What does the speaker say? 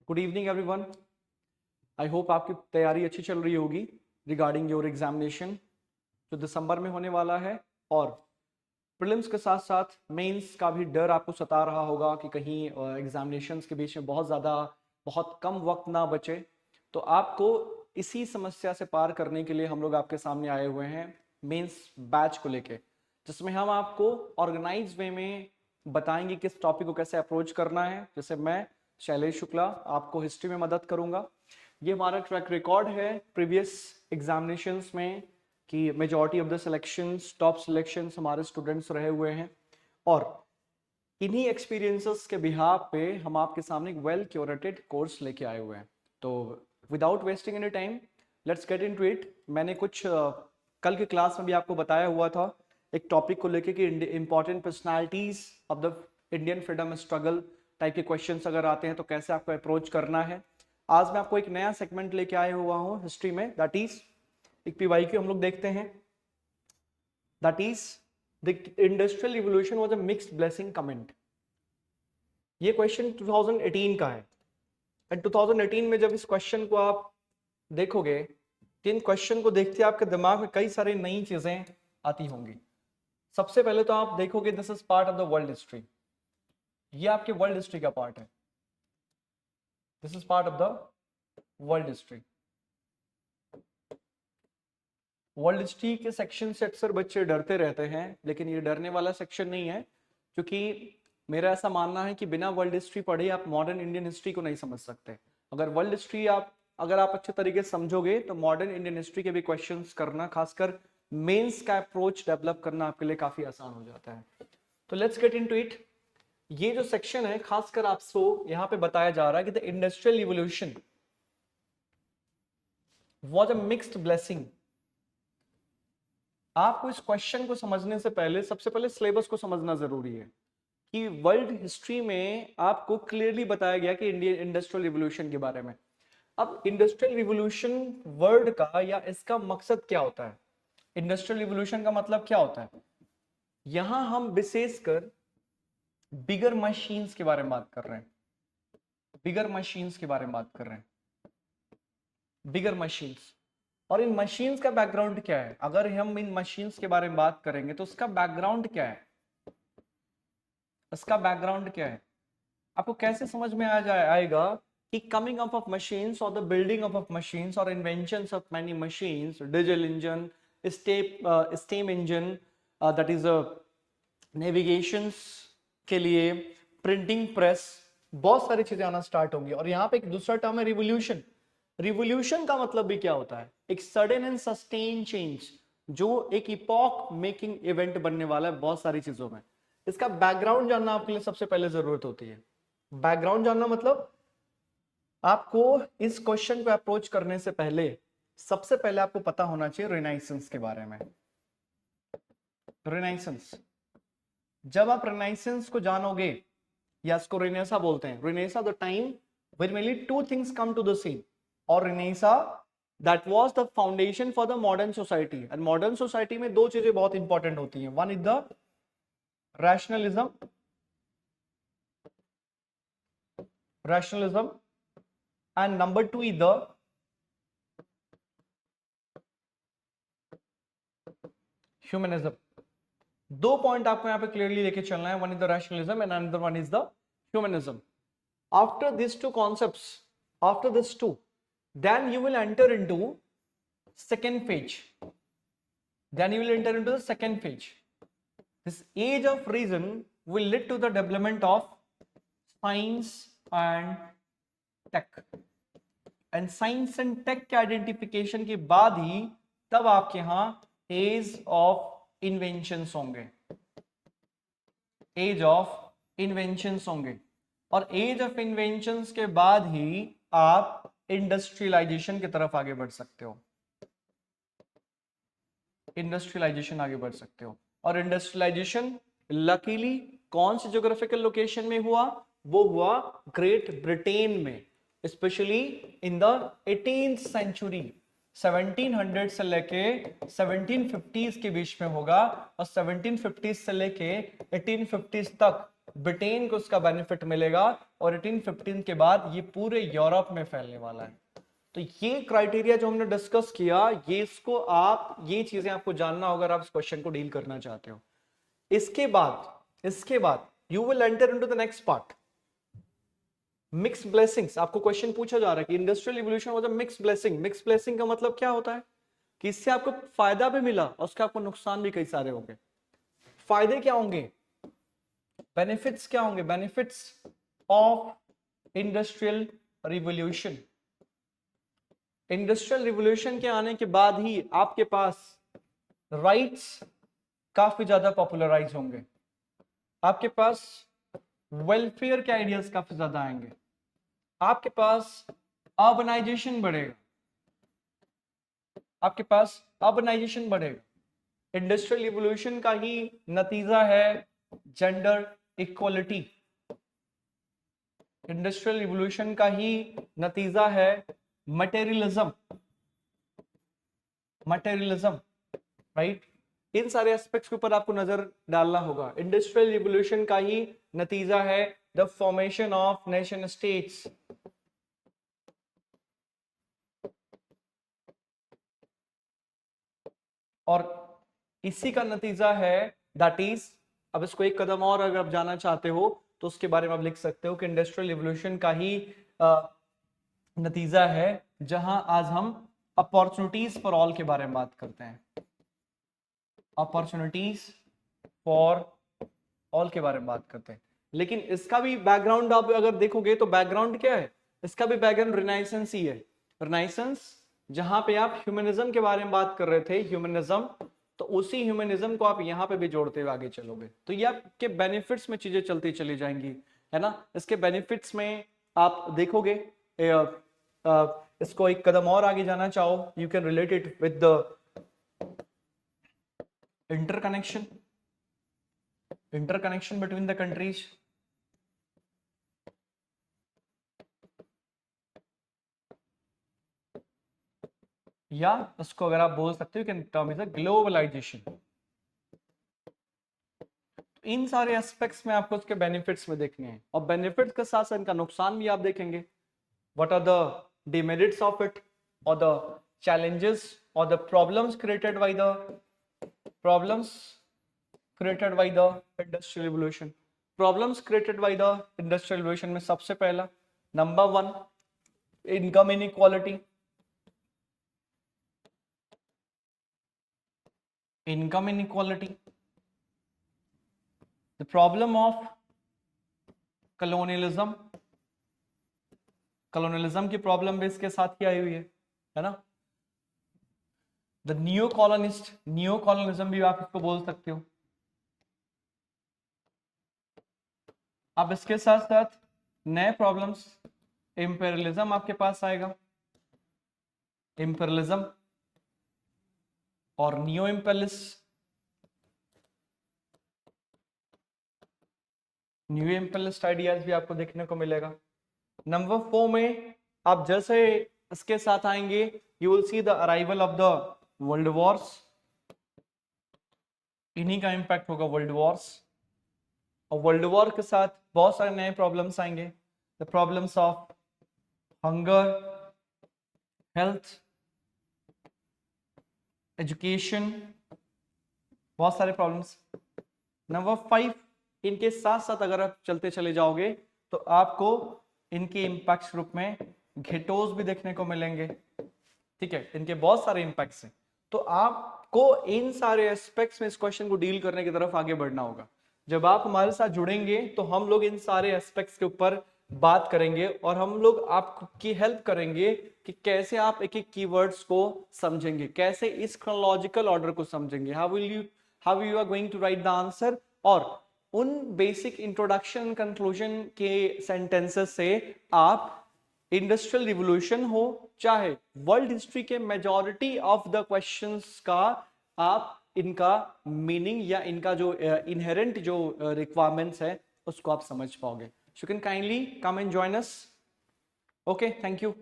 Good evening everyone. I hope आपकी तैयारी अच्छी चल रही होगी रिगार्डिंग योर एग्जामिनेशन जो दिसंबर में होने वाला है। और प्रीलिम्स के साथ साथ मेंस का भी डर आपको सता रहा होगा कि कहीं एग्जामिनेशंस के बीच में बहुत कम वक्त ना बचे। तो आपको इसी समस्या से पार करने के लिए हम लोग आपके सामने आए हुए हैं मेंस बैच को लेके, जिसमें हम आपको ऑर्गेनाइज वे में बताएंगे किस टॉपिक को कैसे अप्रोच करना है। जैसे मैं शैलेश शुक्ला आपको हिस्ट्री में मदद करूंगा। ये हमारा ट्रैक रिकॉर्ड है प्रीवियस एग्जामिनेशंस में कि majority of the selections top selections हमारे स्टूडेंट्स रहे हुए हैं, और इन्हीं एक्सपीरियंसेस के बिहाफ पे हम आपके सामने एक वेल क्यूरेटेड कोर्स लेके आए हुए हैं। तो without wasting any time let's get into it. मैंने कुछ कल की क्लास में भी आपको बताया हुआ था एक टॉपिक को लेके कि important personalities of the Indian freedom struggle type के क्वेश्चंस अगर आते हैं तो कैसे आपको अप्रोच करना है। आज मैं आपको एक नया सेगमेंट लेके आया हुआ हूँ हिस्ट्री में, दैट इज एक पीवाईक्यू हम लोग देखते हैं। That is the industrial revolution was a mixed blessing comment. ये क्वेश्चन 2018 का है। एंड 2018 में जब इस क्वेश्चन को आप देखोगे, इन क्वेश्चन को देखते आपके दिमाग में कई सारी नई चीजें आती होंगी। सबसे पहले तो आप देखोगे this is part of the world history. ये आपके वर्ल्ड हिस्ट्री का पार्ट है। This is part of the world history. World history के सेक्शन से अक्सर बच्चे डरते रहते हैं, लेकिन ये डरने वाला सेक्शन नहीं है, क्योंकि मेरा ऐसा मानना है कि बिना वर्ल्ड हिस्ट्री पढ़े आप मॉडर्न इंडियन हिस्ट्री को नहीं समझ सकते। अगर आप अच्छे तरीके से समझोगे तो मॉडर्न इंडियन हिस्ट्री के भी क्वेश्चंस करना, खासकर मेंस का अप्रोच डेवलप करना आपके लिए काफी आसान हो जाता है। तो लेट्स गेट इनटू इट। ये जो सेक्शन है खासकर आपको यहाँ पे बताया जा रहा है कि the industrial revolution was a mixed blessing. आपको इस क्वेश्चन को समझने से पहले सबसे पहले सिलेबस को समझना जरूरी है कि वर्ल्ड हिस्ट्री में आपको क्लियरली बताया गया कि इंडियन इंडस्ट्रियल रिवोल्यूशन के बारे में। अब इंडस्ट्रियल रिवोल्यूशन वर्ड का या इसका मकसद क्या होता है, इंडस्ट्रियल रिवोल्यूशन का मतलब क्या होता है। यहां हम विशेषकर बिगर मशीन्स के बारे में बात कर रहे हैं। बिगर मशीन्स के बारे में बात कर रहे हैं। बिगर मशीन्स। और इन मशीन्स का बैकग्राउंड क्या है, अगर हम इन मशीन्स के बारे में बात करेंगे तो उसका बैकग्राउंड क्या है। इसका बैकग्राउंड क्या है आपको कैसे समझ में आएगा कि कमिंग अप ऑफ मशीन्स और the building up of machines और inventions of many machines, diesel engine, steam engine, that is navigations के लिए, प्रिंटिंग प्रेस, बहुत सारी चीजें आना स्टार्ट होंगी। और यहाँ पे एक दूसरा टर्म है रिवोल्यूशन। रिवोल्यूशन का मतलब भी क्या होता है, एक सडन एंड सस्टेन चेंज, जो एक इपॉक मेकिंग इवेंट बनने वाला है बहुत सारी चीजों में। इसका बैकग्राउंड जानना आपके लिए सबसे पहले जरूरत होती है। बैकग्राउंड जानना मतलब आपको इस क्वेश्चन को अप्रोच करने से पहले सबसे पहले आपको पता होना चाहिए रिनाइसेंस के बारे में। रिनाइसेंस, जब आप रिनाइसेंस को जानोगे, या इसको रिनेसा बोलते हैं, renaissance the time when mainly two things come to the scene, और renaissance that was the foundation for the modern society। and modern society में दो चीजें बहुत इंपॉर्टेंट होती हैं, one is the rationalism and number two is the humanism। दो point आपको यहाँ पे क्लियरली लेके चलना है, one is the rationalism and another one is the humanism. After this two concepts, after this two, then you will enter into second phase, then you will enter into the second phase। this age of reason will lead to the development of science and tech, and science and tech के identification के बाद ही तब आपके यहां as of inventions होंगे, as of inventions होंगे। और as of inventions के बाद ही आप इंडस्ट्रियलाइजेशन की तरफ आगे बढ़ सकते हो, इंडस्ट्रियलाइजेशन आगे बढ़ सकते हो। और इंडस्ट्रियलाइजेशन लकीली कौन सी ज्योग्राफिकल लोकेशन में हुआ, वो हुआ ग्रेट ब्रिटेन में, specially in the 18th century. 1700 से लेके 1750s के बीच में होगा, और 1750s से लेके 1850s तक ब्रिटेन को उसका बेनिफिट मिलेगा और 1815 के बाद ये पूरे यूरोप में फैलने वाला है। तो ये क्राइटेरिया जो हमने डिस्कस किया, ये इसको आप, ये चीजें आपको जानना होगा अगर आप इस क्वेश्चन को डील करना चाहते हो। इसके बाद you will enter into the next part, mix blessings. आपको क्वेश्चन पूछा जा रहा है कि industrial revolution was a mix blessing. Mix blessing का मतलब क्या होता है कि इससे आपको फायदा भी मिला और उसके आपको नुकसान भी कई सारे होंगे। फायदे क्या होंगे, बेनिफिट्स क्या होंगे, benefits of industrial revolution. Industrial revolution के आने के बाद ही आपके पास राइट्स काफी ज्यादा पॉपुलराइज होंगे, आपके पास वेलफेयर के आइडियाज काफी ज्यादा आएंगे, आपके पास अर्बनाइजेशन बढ़ेगा, आपके पास अर्बनाइजेशन बढ़ेगा। इंडस्ट्रियल रिवॉल्यूशन का ही नतीजा है जेंडर इक्वलिटी। इंडस्ट्रियल रिवॉल्यूशन का ही नतीजा है मटेरियलिज्म, राइट। इन सारे एस्पेक्ट्स के ऊपर आपको नजर डालना होगा। इंडस्ट्रियल रिवॉल्यूशन का ही नतीजा है the formation of nation states. और इसी का नतीजा है दैट इज, अब इसको एक कदम और अगर आप जाना चाहते हो तो उसके बारे में आप लिख सकते हो कि इंडस्ट्रियल रिवॉल्यूशन का ही नतीजा है जहां आज हम अपॉर्चुनिटीज फॉर ऑल के बारे में बात करते हैं। अपॉर्चुनिटीज फॉर ऑल के बारे में बात करते हैं। लेकिन इसका भी बैकग्राउंड आप अगर देखोगे तो बैकग्राउंड क्या है, इसका भी बैकग्राउंड रिनाइसेंस ही है। रिनाइसेंस जहां पे आप ह्यूमनिज्म के बारे में बात कर रहे थे, ह्यूमनिज्म, तो उसी ह्यूमनिज्म को आप यहाँ पे भी जोड़ते हुए आगे चलोगे तो ये आपके बेनिफिट्स में चीजें चलती चली जाएंगी, है ना। इसके बेनिफिट्स में आप देखोगे, इसको एक कदम और आगे जाना चाहो, you can relate it with the interconnection between the countries, या उसको अगर आप बोल सकते हो कि टर्म इज अ ग्लोबलाइजेशन। इन सारे एस्पेक्ट्स में आपको उसके बेनिफिट्स में देखने हैं और बेनिफिट्स के साथ साथ इनका नुकसान भी आप देखेंगे। What are the demerits of it और the challenges or the problems created by the industrial revolution। problems created by the industrial revolution में सबसे पहला number 1 income inequality. income inequality, the problem of colonialism की problem भी इसके साथ ही आई हुई है ना। द न्यू कॉलोनिज्म भी आप इसको बोल सकते हो। अब इसके साथ साथ नए प्रॉब्लम्स, इंपेरियलिज्म आपके पास आएगा, इंपेरियलिज्म और न्यू इम्पेरियलिस्ट आइडियाज भी आपको देखने को मिलेगा। नंबर 4 में आप जैसे इसके साथ आएंगे, you will see the arrival of the world Wars, इन्हीं का इंपैक्ट होगा वर्ल्ड वॉर्स। और वर्ल्ड वॉर के साथ बहुत सारे नए प्रॉब्लम्स आएंगे, the problems of hunger, health, education, बहुत सारे प्रॉब्लम्स। नंबर 5 इनके साथ साथ अगर आप चलते चले जाओगे तो आपको इनके इंपैक्ट्स रूप में घेटोस भी देखने को मिलेंगे, ठीक है। इनके बहुत सारे इंपैक्ट्स हैं, तो आपको इन सारे एस्पेक्ट्स में इस क्वेश्चन को डील करने की तरफ आगे बढ़ना होगा। जब आप हमारे साथ जुड़ेंगे तो हम लोग इन सारे एस्पेक्ट्स के ऊपर बात करेंगे और हम लोग आपकी हेल्प करेंगे कि कैसे आप एक एक कीवर्ड्स को समझेंगे, कैसे इस क्रोनोलॉजिकल ऑर्डर को समझेंगे, how you are going to write the answer. और उन बेसिक इंट्रोडक्शन कंक्लूजन के सेंटेंसेस से आप इंडस्ट्रियल रिवॉल्यूशन हो चाहे वर्ल्ड हिस्ट्री के मेजॉरिटी ऑफ द क्वेश्चंस का आप इनका मीनिंग या इनका जो इनहेरेंट जो रिक्वायरमेंट्स है उसको आप समझ पाओगे। So you can kindly come and join us. Okay, thank you.